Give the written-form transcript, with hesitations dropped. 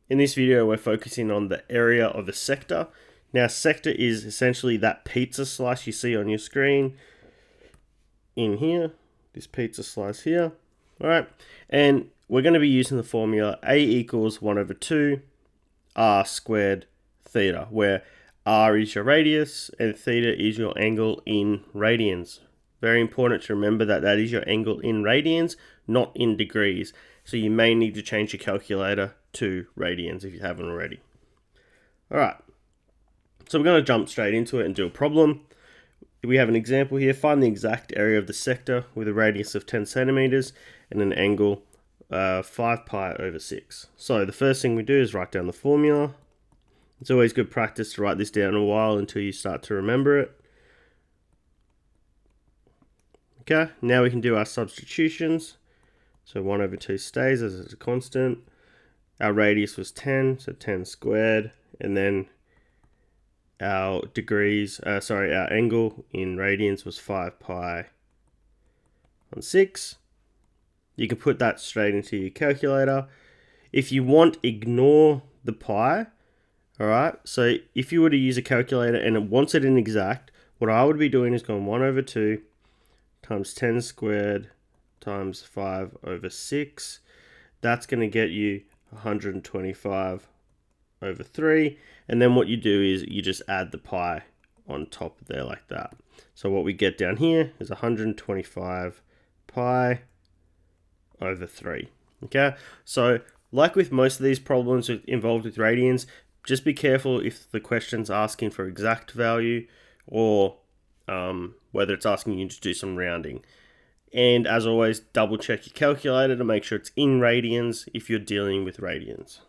In this video, we're focusing on the area of a sector. Now, sector is essentially that pizza slice you see on your screen in here, this pizza slice here. All right, and we're going to be using the formula A equals 1 over 2 r squared theta, where r is your radius and theta is your angle in radians. Very important to remember that that is your angle in radians, not in degrees. So you may need to change your calculator to radians if you haven't already. All right, so we're going to jump straight into it and do a problem. We have an example here. Find the exact area of the sector with a radius of 10 centimeters and an angle 5 pi over 6. So the first thing we do is write down the formula. It's always good practice to write this down a while until you start to remember it. Okay, now we can do our substitutions. So 1 over 2 stays as it's a constant. Our radius was 10, so 10 squared. And then our our angle in radians was 5 pi on 6. You can put that straight into your calculator. If you want, ignore the pi. All right, so if you were to use a calculator and it wants it in exact, what I would be doing is going 1 over 2 times 10 squared times 5 over 6. That's going to get you 125 over 3. And then what you do is you just add the pi on top there like that. So what we get down here is 125 pi over 3. Okay, so like with most of these problems involved with radians, just be careful if the question's asking for exact value or whether it's asking you to do some rounding. And as always, double check your calculator to make sure it's in radians if you're dealing with radians.